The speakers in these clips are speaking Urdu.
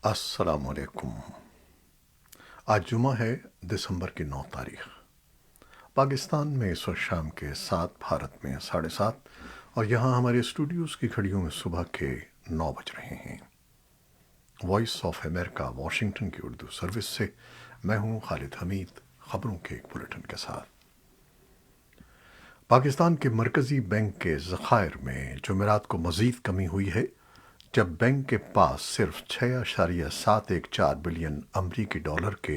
السلام علیکم۔ آج جمعہ ہے، دسمبر کی 9 تاریخ۔ پاکستان میں اس وقت شام کے 7، بھارت میں 7:30، اور یہاں ہمارے اسٹوڈیوز کی گھڑیوں میں صبح کے 9 بج رہے ہیں۔ وائس آف امریکہ واشنگٹن کی اردو سروس سے میں ہوں خالد حمید، خبروں کے ایک بلیٹن کے ساتھ۔ پاکستان کے مرکزی بینک کے ذخائر میں جمعرات کو مزید کمی ہوئی ہے، جب بینک کے پاس صرف 6.714 بلین امریکی ڈالر کے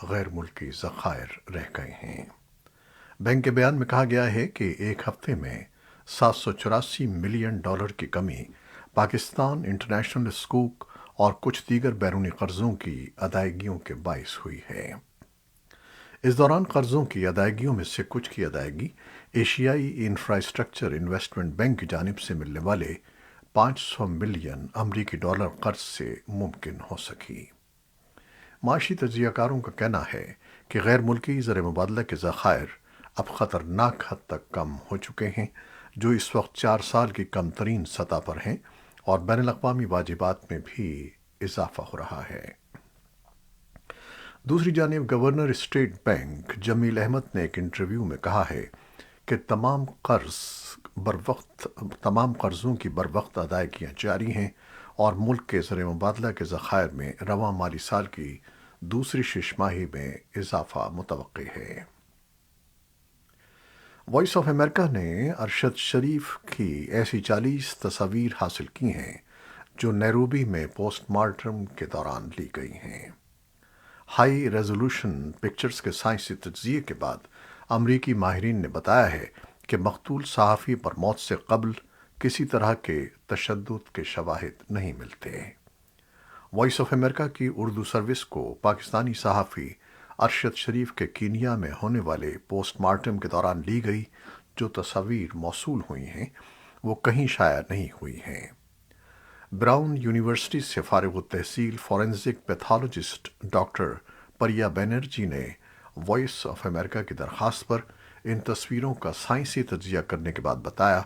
غیر ملکی ذخائر رہ گئے ہیں۔ بینک کے بیان میں کہا گیا ہے کہ ایک ہفتے میں 784 ملین ڈالر کی کمی پاکستان انٹرنیشنل سکوک اور کچھ دیگر بیرونی قرضوں کی ادائیگیوں کے باعث ہوئی ہے۔ اس دوران قرضوں کی ادائیگیوں میں سے کچھ کی ادائیگی ایشیائی انفراسٹرکچر انویسٹمنٹ بینک کی جانب سے ملنے والے 500 ملین امریکی ڈالر قرض سے ممکن ہو سکی۔ معاشی تجزیہ کاروں کا کہنا ہے کہ غیر ملکی زر مبادلہ کے ذخائر اب خطرناک حد تک کم ہو چکے ہیں، جو اس وقت 4 سال کی کم ترین سطح پر ہیں، اور بین الاقوامی واجبات میں بھی اضافہ ہو رہا ہے۔ دوسری جانب گورنر اسٹیٹ بینک جمیل احمد نے ایک انٹرویو میں کہا ہے کہ تمام قرضوں کی بروقت ادائیگیاں جاری ہیں، اور ملک کے زر مبادلہ کے ذخائر میں رواں مالی سال کی دوسری شش ماہی میں اضافہ متوقع ہے۔ وائس آف امریکہ نے ارشد شریف کی ایسی 40 تصاویر حاصل کی ہیں جو نیروبی میں پوسٹ مارٹم کے دوران لی گئی ہیں۔ ہائی ریزولوشن پکچرز کے سائنسی تجزیے کے بعد امریکی ماہرین نے بتایا ہے کہ مقتول صحافی پر موت سے قبل کسی طرح کے تشدد کے شواہد نہیں ملتے۔ وائس آف امریکہ کی اردو سروس کو پاکستانی صحافی ارشد شریف کے کینیا میں ہونے والے پوسٹ مارٹم کے دوران لی گئی جو تصاویر موصول ہوئی ہیں وہ کہیں شائع نہیں ہوئی ہیں۔ براؤن یونیورسٹی سے فارغ التحصیل فورینزک پیتھولوجسٹ ڈاکٹر پریا بینرجی نے وائس آف امریکہ کی درخواست پر ان تصویروں کا سائنسی تجزیہ کرنے کے بعد بتایا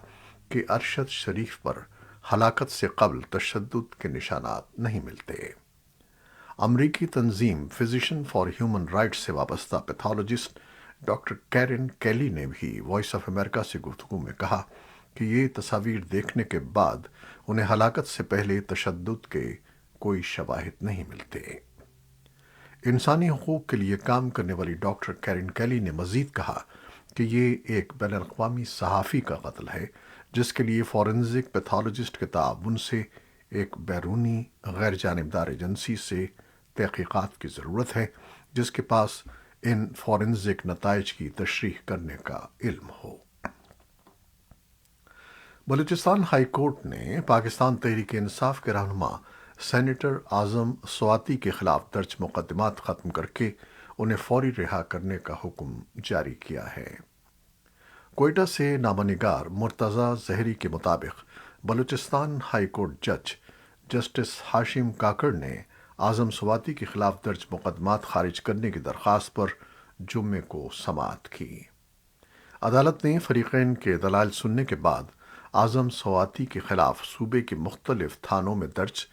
کہ ارشد شریف پر ہلاکت سے قبل تشدد کے نشانات نہیں ملتے۔ امریکی تنظیم فزیشن فار ہیومن رائٹس سے وابستہ پیتھولوجسٹ ڈاکٹر کیرن کیلی نے بھی وائس آف امریکہ سے گفتگو میں کہا کہ یہ تصاویر دیکھنے کے بعد انہیں ہلاکت سے پہلے تشدد کے کوئی شواہد نہیں ملتے۔ انسانی حقوق کے لیے کام کرنے والی ڈاکٹر کیرن کیلی نے مزید کہا کہ یہ ایک بین الاقوامی صحافی کا قتل ہے جس کے لیے فورینزک پیتھولوجسٹ کے تعاون سے ایک بیرونی غیر جانبدار ایجنسی سے تحقیقات کی ضرورت ہے جس کے پاس ان فورینزک نتائج کی تشریح کرنے کا علم ہو۔ بلوچستان ہائی کورٹ نے پاکستان تحریک انصاف کے رہنما سینیٹر اعظم سواتی کے خلاف درج مقدمات ختم کر کے انہیں فوری رہا کرنے کا حکم جاری کیا ہے۔ کوئٹہ سے نامہ نگار مرتضی زہری کے مطابق بلوچستان ہائی کورٹ جج جسٹس ہاشم کاکڑ نے اعظم سواتی کے خلاف درج مقدمات خارج کرنے کی درخواست پر جمعے کو سماعت کی۔ عدالت نے فریقین کے دلائل سننے کے بعد اعظم سواتی کے خلاف صوبے کے مختلف تھانوں میں درج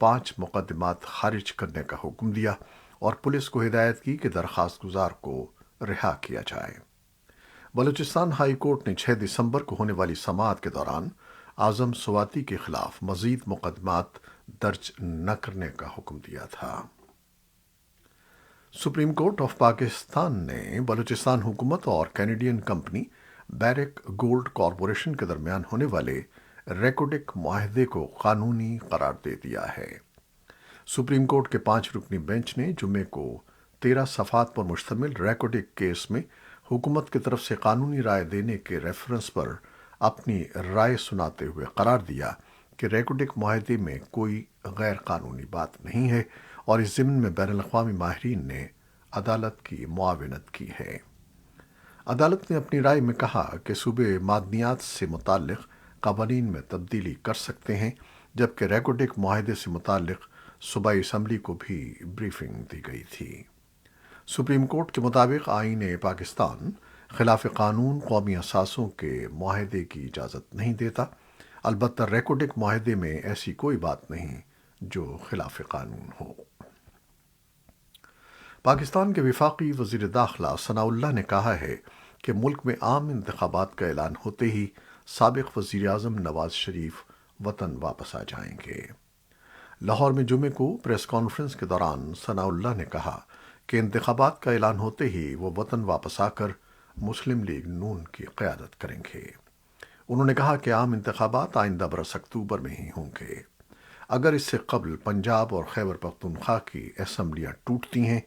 5 مقدمات خارج کرنے کا حکم دیا اور پولیس کو ہدایت کی کہ درخواست گزار کو رہا کیا جائے۔ بلوچستان ہائی کورٹ نے 6 دسمبر کو ہونے والی سماعت کے دوران اعظم سواتی کے خلاف مزید مقدمات درج نہ کرنے کا حکم دیا تھا۔ سپریم کورٹ آف پاکستان نے بلوچستان حکومت اور Canadian company Barrick Gold corporation کے درمیان ہونے والے ریکوڈک معاہدے کو قانونی قرار دے دیا ہے۔ سپریم کورٹ کے 5 رکنی بینچ نے جمعے کو 13 صفحات پر مشتمل ریکوڈک کیس میں حکومت کی طرف سے قانونی رائے دینے کے ریفرنس پر اپنی رائے سناتے ہوئے قرار دیا کہ ریکوڈک معاہدے میں کوئی غیر قانونی بات نہیں ہے، اور اس ضمن میں بین الاقوامی ماہرین نے عدالت کی معاونت کی ہے۔ عدالت نے اپنی رائے میں کہا کہ صوبے معدنیات سے متعلق قوانین میں تبدیلی کر سکتے ہیں، جبکہ ریکوڈک معاہدے سے متعلق صوبائی اسمبلی کو بھی بریفنگ دی گئی تھی۔ سپریم کورٹ کے مطابق آئین پاکستان خلاف قانون قومی اثاثوں کے معاہدے کی اجازت نہیں دیتا، البتہ ریکوڈک معاہدے میں ایسی کوئی بات نہیں جو خلاف قانون ہو۔ پاکستان کے وفاقی وزیر داخلہ ثناء اللہ نے کہا ہے کہ ملک میں عام انتخابات کا اعلان ہوتے ہی سابق وزیر اعظم نواز شریف وطن واپس آ جائیں گے۔ لاہور میں جمعے کو پریس کانفرنس کے دوران ثناء اللہ نے کہا کہ انتخابات کا اعلان ہوتے ہی وہ وطن واپس آ کر مسلم لیگ نون کی قیادت کریں گے۔ انہوں نے کہا کہ عام انتخابات آئندہ برس اکتوبر میں ہی ہوں گے۔ اگر اس سے قبل پنجاب اور خیبر پختونخوا کی اسمبلیاں ٹوٹتی ہیں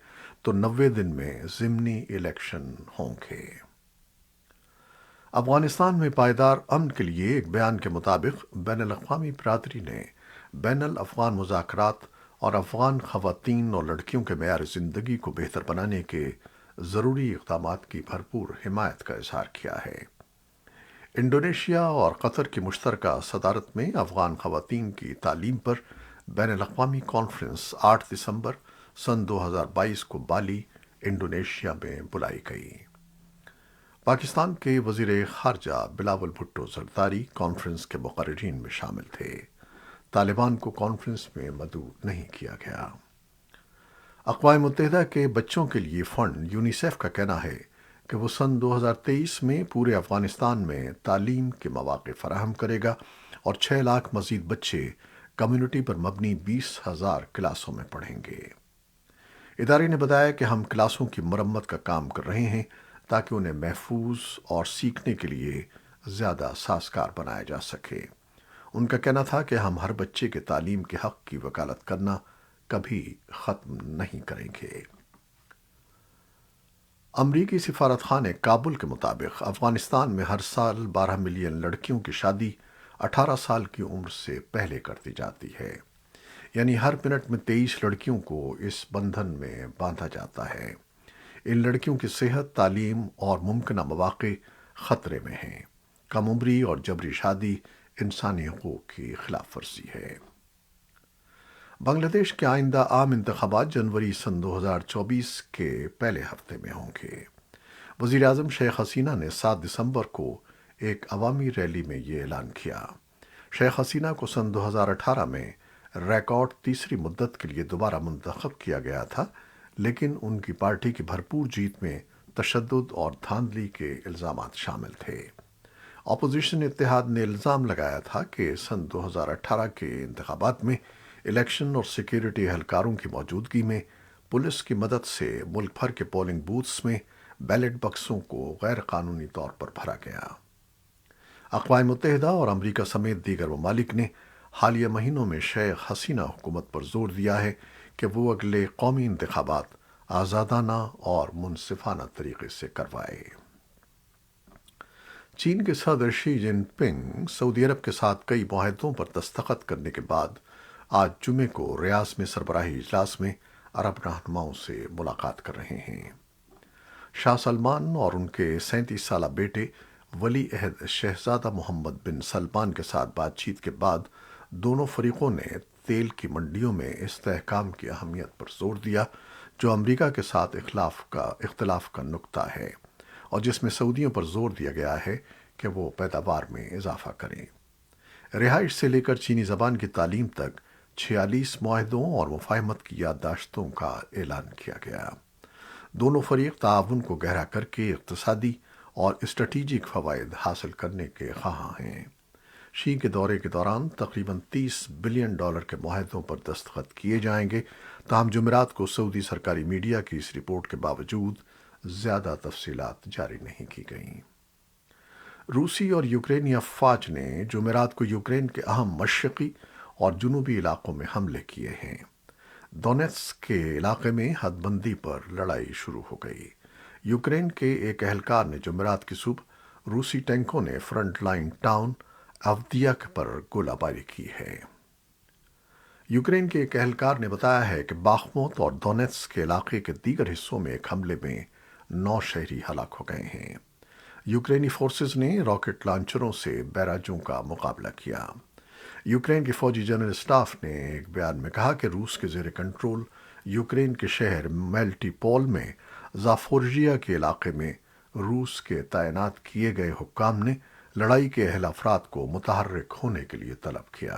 تو 90 دن میں ضمنی الیکشن ہوں گے۔ افغانستان میں پائیدار امن کے لیے ایک بیان کے مطابق بین الاقوامی برادری نے بین الافغان مذاکرات اور افغان خواتین اور لڑکیوں کے معیار زندگی کو بہتر بنانے کے ضروری اقدامات کی بھرپور حمایت کا اظہار کیا ہے۔ انڈونیشیا اور قطر کی مشترکہ صدارت میں افغان خواتین کی تعلیم پر بین الاقوامی کانفرنس 8 دسمبر سن 2022 کو بالی، انڈونیشیا میں بلائی گئی۔ پاکستان کے وزیر خارجہ بلاول بھٹو زرداری کانفرنس کے مقررین میں شامل تھے۔ طالبان کو کانفرنس میں مدعو نہیں کیا گیا۔ اقوام متحدہ کے بچوں کے لیے فنڈ یونیسیف کا کہنا ہے کہ وہ سن 2023 میں پورے افغانستان میں تعلیم کے مواقع فراہم کرے گا اور 6 لاکھ مزید بچے کمیونٹی پر مبنی 20,000 کلاسوں میں پڑھیں گے۔ ادارے نے بتایا کہ ہم کلاسوں کی مرمت کا کام کر رہے ہیں تاکہ انہیں محفوظ اور سیکھنے کے لیے زیادہ سازگار بنایا جا سکے۔ ان کا کہنا تھا کہ ہم ہر بچے کے تعلیم کے حق کی وکالت کرنا کبھی ختم نہیں کریں گے۔ امریکی سفارت خانے کابل کے مطابق افغانستان میں ہر سال 12 ملین لڑکیوں کی شادی 18 سال کی عمر سے پہلے کر دی جاتی ہے، یعنی ہر منٹ میں 23 لڑکیوں کو اس بندھن میں باندھا جاتا ہے۔ ان لڑکیوں کی صحت، تعلیم اور ممکنہ مواقع خطرے میں ہیں۔ کم عمری اور جبری شادی انسانی حقوق کی خلاف ورزی ہے۔ بنگلہ دیش کے آئندہ عام انتخابات جنوری سن 2024 کے پہلے ہفتے میں ہوں گے۔ وزیر اعظم شیخ حسینہ نے 7 دسمبر کو ایک عوامی ریلی میں یہ اعلان کیا۔ شیخ حسینہ کو سن 2018 میں ریکارڈ تیسری مدت کے لیے دوبارہ منتخب کیا گیا تھا، لیکن ان کی پارٹی کی بھرپور جیت میں تشدد اور دھاندلی کے الزامات شامل تھے۔ اپوزیشن اتحاد نے الزام لگایا تھا کہ سن 2018 کے انتخابات میں الیکشن اور سیکیورٹی اہلکاروں کی موجودگی میں پولیس کی مدد سے ملک بھر کے پولنگ بوتھس میں بیلٹ بکسوں کو غیر قانونی طور پر بھرا گیا۔ اقوام متحدہ اور امریکہ سمیت دیگر ممالک نے حالیہ مہینوں میں شیخ حسینہ حکومت پر زور دیا ہے کہ وہ اگلے قومی انتخابات آزادانہ اور منصفانہ طریقے سے کروائے۔ چین کے صدر شی جن پنگ سعودی عرب کے ساتھ کئی معاہدوں پر دستخط کرنے کے بعد آج جمعے کو ریاض میں سربراہی اجلاس میں عرب رہنماؤں سے ملاقات کر رہے ہیں۔ شاہ سلمان اور ان کے 37 سالہ بیٹے ولی عہد شہزادہ محمد بن سلمان کے ساتھ بات چیت کے بعد دونوں فریقوں نے تیل کی منڈیوں میں استحکام کی اہمیت پر زور دیا، جو امریکہ کے ساتھ اختلاف کا نقطہ ہے اور جس میں سعودیوں پر زور دیا گیا ہے کہ وہ پیداوار میں اضافہ کریں۔ رہائش سے لے کر چینی زبان کی تعلیم تک 46 معاہدوں اور مفاہمت کی یادداشتوں کا اعلان کیا گیا۔ دونوں فریق تعاون کو گہرا کر کے اقتصادی اور اسٹریٹجک فوائد حاصل کرنے کے خواہاں ہیں۔ شی کے دورے کے دوران تقریباً $30 بلین کے معاہدوں پر دستخط کیے جائیں گے، تاہم جمعرات کو سعودی سرکاری میڈیا کی اس رپورٹ کے باوجود زیادہ تفصیلات جاری نہیں کی گئیں۔ روسی اور یوکرینی افواج نے جمعرات کو یوکرین کے اہم مشرقی اور جنوبی علاقوں میں حملے کیے ہیں۔ دونیتسک کے علاقے میں حد بندی پر لڑائی شروع ہو گئی۔ یوکرین کے ایک اہلکار نے جمعرات کی صبح روسی ٹینکوں نے فرنٹ لائن ٹاؤن اوردیاک پر گولہ باری کی ہے۔ یوکرین کے ایک اہلکار نے بتایا ہے کہ باخموت اور دونیتسک کے علاقے کے دیگر حصوں میں ایک حملے میں 9 شہری ہلاک ہو گئے ہیں۔ یوکرینی فورسز نے راکٹ لانچروں سے بیراجوں کا مقابلہ کیا۔ یوکرین کے فوجی جنرل اسٹاف نے ایک بیان میں کہا کہ روس کے زیر کنٹرول یوکرین کے شہر میلٹی پول میں زاپورژیا کے علاقے میں روس کے تعینات کیے گئے حکام نے لڑائی کے اہل افراد کو متحرک ہونے کے لیے طلب کیا۔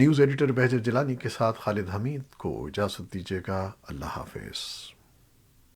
نیوز ایڈیٹر بہجت جیلانی کے ساتھ خالد حمید کو اجازت دیجیے گا۔ اللہ حافظ۔